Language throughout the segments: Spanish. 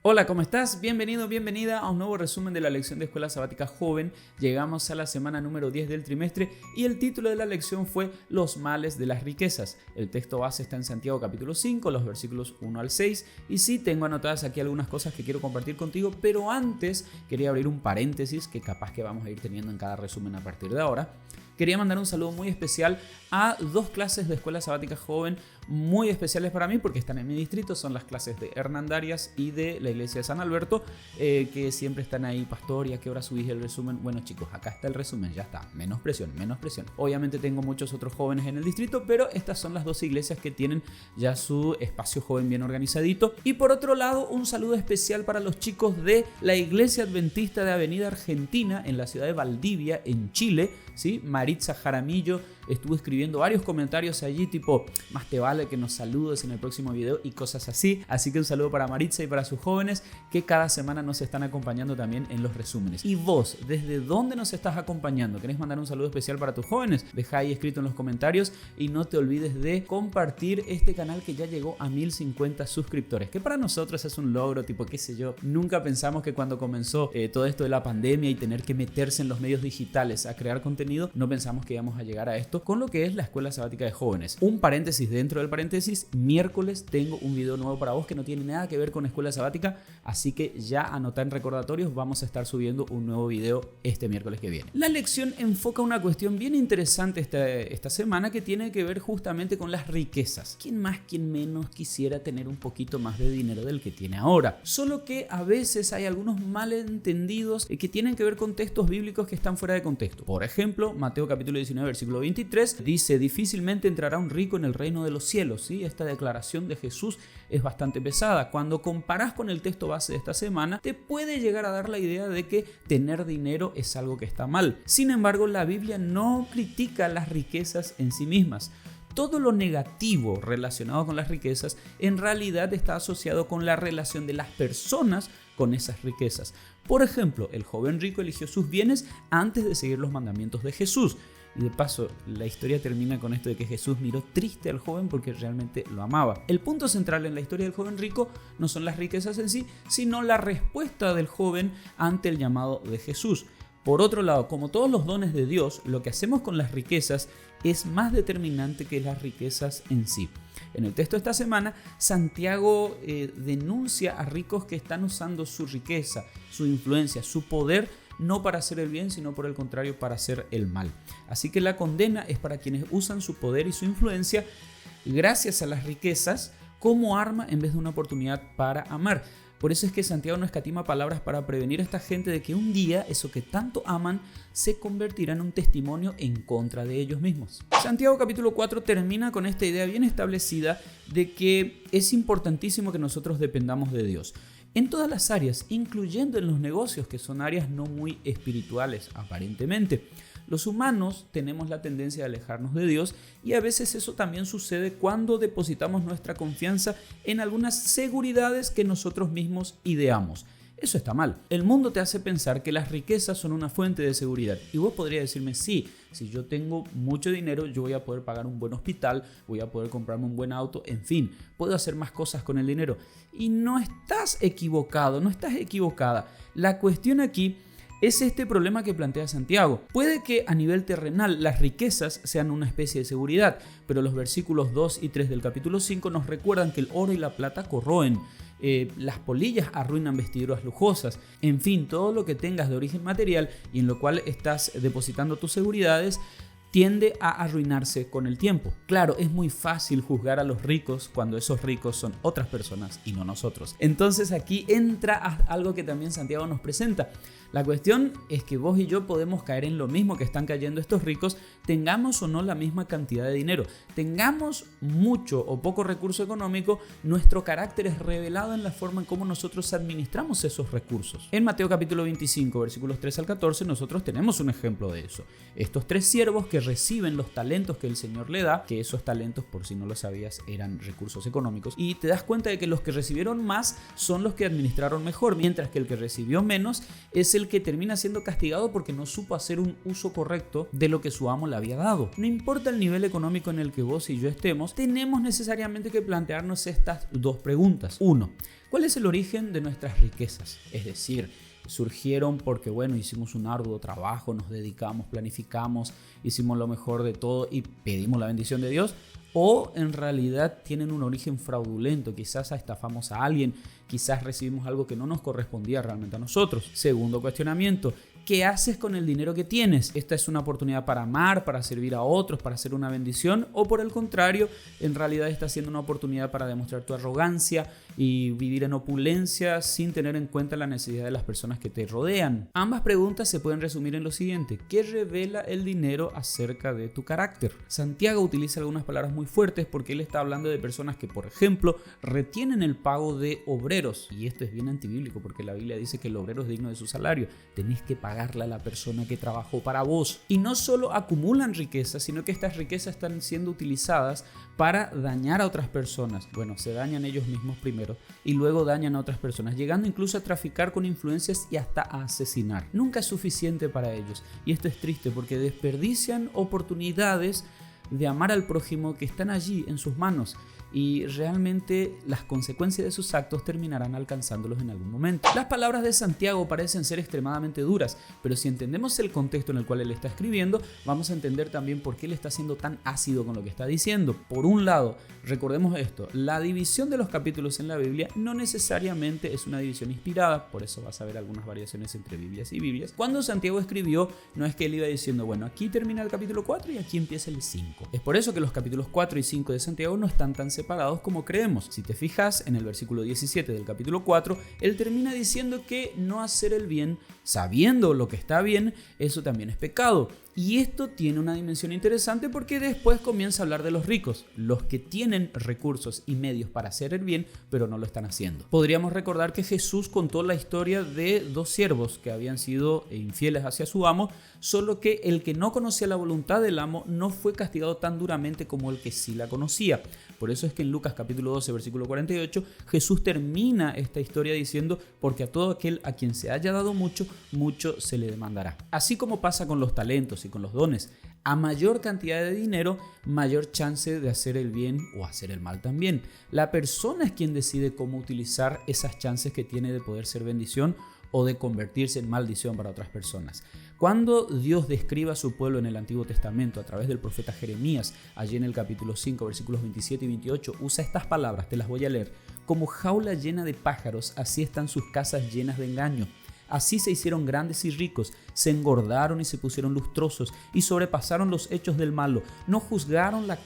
Hola, ¿cómo estás? Bienvenido, bienvenida a un nuevo resumen de la lección de Escuela Sabática Joven. Llegamos a la semana número 10 del trimestre y el título de la lección fue Los males de las riquezas. El texto base está en Santiago capítulo 5, los versículos 1 al 6. Y sí, tengo anotadas aquí algunas cosas que quiero compartir contigo, pero antes quería abrir un paréntesis que capaz que vamos a ir teniendo en cada resumen a partir de ahora. Quería mandar un saludo muy especial a dos clases de Escuela Sabática Joven muy especiales para mí porque están en mi distrito. Son las clases de Hernandarias y de la iglesia de San Alberto, que siempre están ahí. Pastor, ¿y a qué hora subís el resumen? Bueno, chicos, acá está el resumen, ya está. Menos presión, menos presión. Obviamente tengo muchos otros jóvenes en el distrito, pero estas son las dos iglesias que tienen ya su espacio joven bien organizadito. Y por otro lado, un saludo especial para los chicos de la Iglesia Adventista de Avenida Argentina en la ciudad de Valdivia, en Chile, ¿sí? Maritza Jaramillo estuvo escribiendo varios comentarios allí, tipo, más te vale que nos saludes en el próximo video y cosas así. Así que un saludo para Maritza y para sus jóvenes que cada semana nos están acompañando también en los resúmenes. Y vos, ¿desde dónde nos estás acompañando? ¿Querés mandar un saludo especial para tus jóvenes? Deja ahí escrito en los comentarios y no te olvides de compartir este canal que ya llegó a 1050 suscriptores, que para nosotros es un logro, tipo, qué sé yo. Nunca pensamos que cuando comenzó todo esto de la pandemia y tener que meterse en los medios digitales a crear contenido, no pensamos que íbamos a llegar a esto con lo que es la Escuela Sabática de Jóvenes. Un paréntesis dentro del paréntesis: miércoles tengo un video nuevo para vos que no tiene nada que ver con Escuela Sabática, así que ya anotá en recordatorios, vamos a estar subiendo un nuevo video este miércoles que viene. La lección enfoca una cuestión bien interesante esta semana que tiene que ver justamente con las riquezas. ¿Quién más, quién menos quisiera tener un poquito más de dinero del que tiene ahora? Solo que a veces hay algunos malentendidos que tienen que ver con textos bíblicos que están fuera de contexto. Por ejemplo, Mateo capítulo 19 versículo 23 dice: difícilmente entrará un rico en el reino de los cielos. ¿Sí? Esta declaración de Jesús es bastante pesada. Cuando comparás con el texto base de esta semana, te puede llegar a dar la idea de que tener dinero es algo que está mal. Sin embargo, la Biblia no critica las riquezas en sí mismas. Todo lo negativo relacionado con las riquezas en realidad está asociado con la relación de las personas con esas riquezas. Por ejemplo, el joven rico eligió sus bienes antes de seguir los mandamientos de Jesús. Y de paso, la historia termina con esto de que Jesús miró triste al joven porque realmente lo amaba. El punto central en la historia del joven rico no son las riquezas en sí, sino la respuesta del joven ante el llamado de Jesús. Por otro lado, como todos los dones de Dios, lo que hacemos con las riquezas es más determinante que las riquezas en sí. En el texto de esta semana, Santiago denuncia a ricos que están usando su riqueza, su influencia, su poder, no para hacer el bien, sino por el contrario para hacer el mal. Así que la condena es para quienes usan su poder y su influencia gracias a las riquezas como arma en vez de una oportunidad para amar. Por eso es que Santiago no escatima palabras para prevenir a esta gente de que un día eso que tanto aman se convertirá en un testimonio en contra de ellos mismos. Santiago capítulo 4 termina con esta idea bien establecida de que es importantísimo que nosotros dependamos de Dios en todas las áreas, incluyendo en los negocios, que son áreas no muy espirituales aparentemente. Los humanos tenemos la tendencia de alejarnos de Dios y a veces eso también sucede cuando depositamos nuestra confianza en algunas seguridades que nosotros mismos ideamos. Eso está mal. El mundo te hace pensar que las riquezas son una fuente de seguridad. Y vos podrías decirme, sí, si yo tengo mucho dinero, yo voy a poder pagar un buen hospital, voy a poder comprarme un buen auto, en fin, puedo hacer más cosas con el dinero. Y no estás equivocado, no estás equivocada. La cuestión aquí es este problema que plantea Santiago. Puede que a nivel terrenal las riquezas sean una especie de seguridad, pero los versículos 2 y 3 del capítulo 5 nos recuerdan que el oro y la plata corroen. Las polillas arruinan vestiduras lujosas. En fin, todo lo que tengas de origen material y en lo cual estás depositando tus seguridades tiende a arruinarse con el tiempo. Claro, es muy fácil juzgar a los ricos cuando esos ricos son otras personas y no nosotros. Entonces aquí entra algo que también Santiago nos presenta. La cuestión es que vos y yo podemos caer en lo mismo que están cayendo estos ricos, tengamos o no la misma cantidad de dinero, tengamos mucho o poco recurso económico, nuestro carácter es revelado en la forma en cómo nosotros administramos esos recursos. En Mateo capítulo 25, versículos 3 al 14, nosotros tenemos un ejemplo de eso. Estos tres siervos que que reciben los talentos que el Señor le da, que esos talentos, por si no lo sabías, eran recursos económicos, y te das cuenta de que los que recibieron más son los que administraron mejor, mientras que el que recibió menos es el que termina siendo castigado porque no supo hacer un uso correcto de lo que su amo le había dado. No importa el nivel económico en el que vos y yo estemos, tenemos necesariamente que plantearnos estas dos preguntas. 1. ¿Cuál es el origen de nuestras riquezas? Es decir, surgieron porque, hicimos un arduo trabajo, nos dedicamos, planificamos, hicimos lo mejor de todo y pedimos la bendición de Dios, o en realidad tienen un origen fraudulento, quizás estafamos a alguien, quizás recibimos algo que no nos correspondía realmente a nosotros. Segundo cuestionamiento, ¿qué haces con el dinero que tienes? ¿Esta es una oportunidad para amar, para servir a otros, para hacer una bendición? ¿O por el contrario, en realidad está siendo una oportunidad para demostrar tu arrogancia y vivir en opulencia sin tener en cuenta la necesidad de las personas que te rodean? Ambas preguntas se pueden resumir en lo siguiente: ¿qué revela el dinero acerca de tu carácter? Santiago utiliza algunas palabras muy fuertes porque él está hablando de personas que, por ejemplo, retienen el pago de obreros. Y esto es bien antibíblico porque la Biblia dice que el obrero es digno de su salario. Tenés que pagarle a la persona que trabajó para vos. Y no solo acumulan riquezas, sino que estas riquezas están siendo utilizadas para dañar a otras personas. Se dañan ellos mismos primero y luego dañan a otras personas, llegando incluso a traficar con influencias y hasta a asesinar. Nunca es suficiente para ellos. Y esto es triste porque desperdician oportunidades de amar al prójimo que están allí en sus manos, y realmente las consecuencias de sus actos terminarán alcanzándolos en algún momento. Las palabras de Santiago parecen ser extremadamente duras, pero si entendemos el contexto en el cual él está escribiendo, vamos a entender también por qué él está siendo tan ácido con lo que está diciendo. Por un lado, recordemos esto: la división de los capítulos en la Biblia no necesariamente es una división inspirada, por eso vas a ver algunas variaciones entre Biblias y Biblias. Cuando Santiago escribió, no es que él iba diciendo, aquí termina el capítulo 4 y aquí empieza el 5. Es por eso que los capítulos 4 y 5 de Santiago no están tan separados como creemos. Si te fijas en el versículo 17 del capítulo 4, él termina diciendo que no hacer el bien sabiendo lo que está bien, eso también es pecado. Y esto tiene una dimensión interesante porque después comienza a hablar de los ricos, los que tienen recursos y medios para hacer el bien, pero no lo están haciendo. Podríamos recordar que Jesús contó la historia de dos siervos que habían sido infieles hacia su amo, solo que el que no conocía la voluntad del amo no fue castigado tan duramente como el que sí la conocía. Por eso es que en Lucas capítulo 12, versículo 48, Jesús termina esta historia diciendo: porque a todo aquel a quien se haya dado mucho, mucho se le demandará. Así como pasa con los talentos y con los dones, a mayor cantidad de dinero, mayor chance de hacer el bien o hacer el mal también. La persona es quien decide cómo utilizar esas chances que tiene de poder ser bendición o de convertirse en maldición para otras personas. Cuando Dios describe a su pueblo en el Antiguo Testamento a través del profeta Jeremías, allí en el capítulo 5, versículos 27 y 28, usa estas palabras, te las voy a leer: como jaula llena de pájaros, así están sus casas llenas de engaño. Así se hicieron grandes y ricos, se engordaron y se pusieron lustrosos y sobrepasaron los hechos del malo. No juzgaron la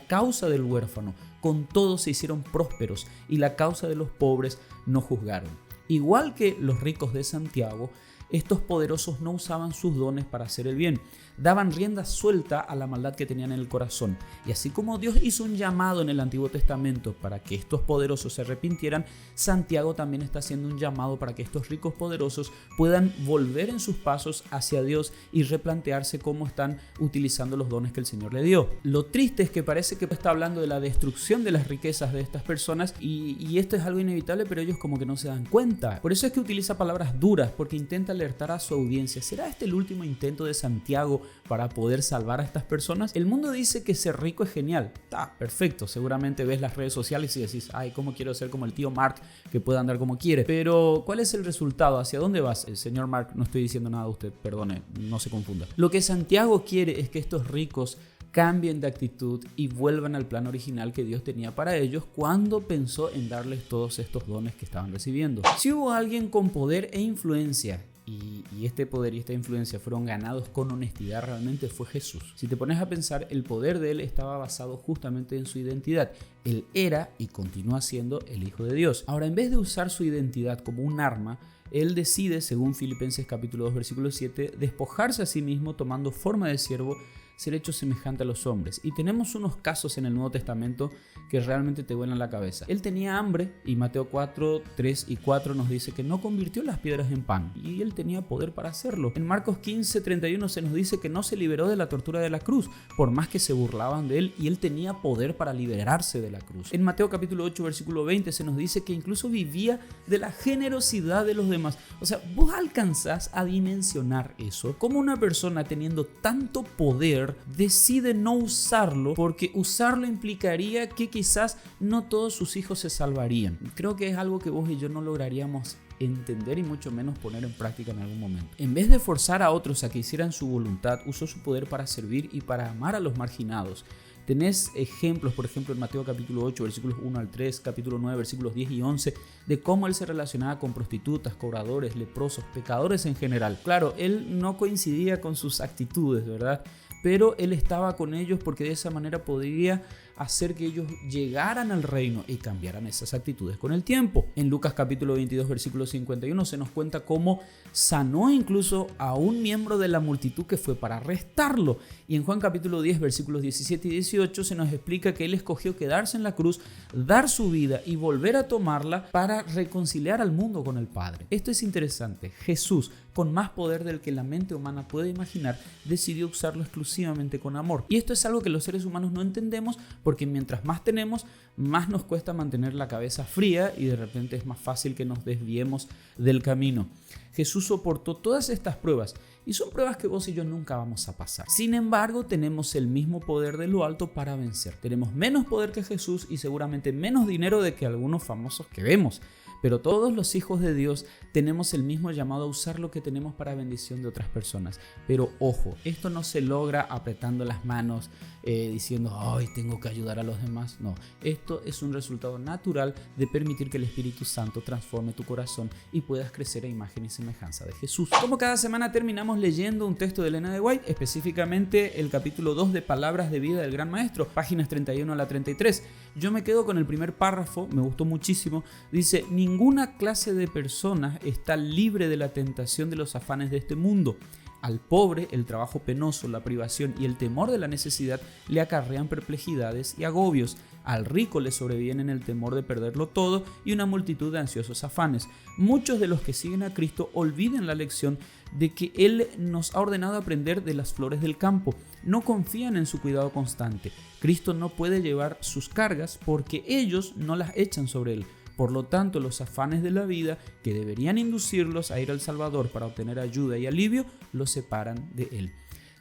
causa del huérfano, con todo se hicieron prósperos y la causa de los pobres no juzgaron. Igual que los ricos de Santiago, estos poderosos no usaban sus dones para hacer el bien, daban rienda suelta a la maldad que tenían en el corazón. Y así como Dios hizo un llamado en el Antiguo Testamento para que estos poderosos se arrepintieran, Santiago también está haciendo un llamado para que estos ricos poderosos puedan volver en sus pasos hacia Dios y replantearse cómo están utilizando los dones que el Señor le dio. Lo triste es que parece que está hablando de la destrucción de las riquezas de estas personas y esto es algo inevitable, pero ellos como que no se dan cuenta. Por eso es que utiliza palabras duras, porque intenta alertar a su audiencia. ¿Será este el último intento de Santiago para poder salvar a estas personas? El mundo dice que ser rico es genial. Está perfecto. Seguramente ves las redes sociales y decís: ay, cómo quiero ser como el tío Mark, que pueda andar como quiere. Pero ¿cuál es el resultado? ¿Hacia dónde vas? El señor Mark, no estoy diciendo nada de usted, perdone, no se confunda. Lo que Santiago quiere es que estos ricos cambien de actitud y vuelvan al plan original que Dios tenía para ellos cuando pensó en darles todos estos dones que estaban recibiendo. Si hubo alguien con poder e influencia y este poder y esta influencia fueron ganados con honestidad, realmente fue Jesús. Si te pones a pensar, el poder de él estaba basado justamente en su identidad. Él era y continúa siendo el Hijo de Dios. Ahora, en vez de usar su identidad como un arma, él decide, según Filipenses capítulo 2, versículo 7, despojarse a sí mismo tomando forma de siervo, ser hecho semejante a los hombres. Y tenemos unos casos en el Nuevo Testamento que realmente te vuelan la cabeza. Él tenía hambre y Mateo 4, 3 y 4 nos dice que no convirtió las piedras en pan y él tenía poder para hacerlo. En Marcos 15, 31 se nos dice que no se liberó de la tortura de la cruz, por más que se burlaban de él, y él tenía poder para liberarse de la cruz. En Mateo capítulo 8, versículo 20 se nos dice que incluso vivía de la generosidad de los demás. O sea, vos alcanzás a dimensionar eso. Como una persona teniendo tanto poder decide no usarlo, porque usarlo implicaría que quizás no todos sus hijos se salvarían. Creo que es algo que vos y yo no lograríamos entender y mucho menos poner en práctica en algún momento. En vez de forzar a otros a que hicieran su voluntad, usó su poder para servir y para amar a los marginados. Tenés ejemplos, por ejemplo, en Mateo capítulo 8, versículos 1 al 3, capítulo 9, versículos 10 y 11, de cómo él se relacionaba con prostitutas, cobradores, leprosos, pecadores en general. Claro, él no coincidía con sus actitudes, ¿verdad? Pero él estaba con ellos porque de esa manera podría hacer que ellos llegaran al reino y cambiaran esas actitudes con el tiempo. En Lucas capítulo 22 versículo 51 se nos cuenta cómo sanó incluso a un miembro de la multitud que fue para arrestarlo. Y en Juan capítulo 10 versículos 17 y 18 se nos explica que él escogió quedarse en la cruz, dar su vida y volver a tomarla para reconciliar al mundo con el Padre. Esto es interesante. Jesús, con más poder del que la mente humana puede imaginar, decidió usarlo exclusivamente con amor. Y esto es algo que los seres humanos no entendemos, porque mientras más tenemos, más nos cuesta mantener la cabeza fría y de repente es más fácil que nos desviemos del camino. Jesús soportó todas estas pruebas y son pruebas que vos y yo nunca vamos a pasar. Sin embargo, tenemos el mismo poder de lo alto para vencer. Tenemos menos poder que Jesús y seguramente menos dinero de que algunos famosos que vemos. Pero todos los hijos de Dios tenemos el mismo llamado a usar lo que tenemos para bendición de otras personas. Pero ojo, esto no se logra apretando las manos, diciendo, ay, tengo que ayudar a los demás. No, esto es un resultado natural de permitir que el Espíritu Santo transforme tu corazón y puedas crecer a imagen y semejanza de Jesús. Como cada semana terminamos leyendo un texto de Elena de White, específicamente el capítulo 2 de Palabras de Vida del Gran Maestro, páginas 31 a la 33. Yo me quedo con el primer párrafo, me gustó muchísimo. Dice: ninguna clase de personas está libre de la tentación de los afanes de este mundo. Al pobre, el trabajo penoso, la privación y el temor de la necesidad le acarrean perplejidades y agobios. Al rico le sobrevienen el temor de perderlo todo y una multitud de ansiosos afanes. Muchos de los que siguen a Cristo olvidan la lección de que Él nos ha ordenado aprender de las flores del campo. No confían en su cuidado constante. Cristo no puede llevar sus cargas porque ellos no las echan sobre Él. Por lo tanto, los afanes de la vida, que deberían inducirlos a ir al Salvador para obtener ayuda y alivio, los separan de Él.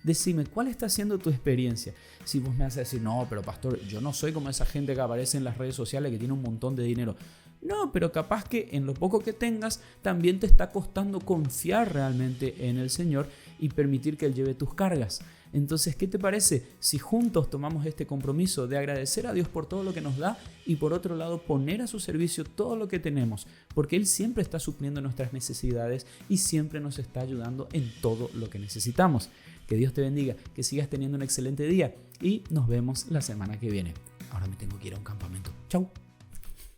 Decime, ¿cuál está siendo tu experiencia? Si vos me vas a decir, no, pero pastor, yo no soy como esa gente que aparece en las redes sociales que tiene un montón de dinero. No, pero capaz que en lo poco que tengas también te está costando confiar realmente en el Señor y permitir que Él lleve tus cargas. Entonces, ¿qué te parece si juntos tomamos este compromiso de agradecer a Dios por todo lo que nos da y por otro lado poner a su servicio todo lo que tenemos? Porque Él siempre está supliendo nuestras necesidades y siempre nos está ayudando en todo lo que necesitamos. Que Dios te bendiga, que sigas teniendo un excelente día y nos vemos la semana que viene. Ahora me tengo que ir a un campamento. Chau.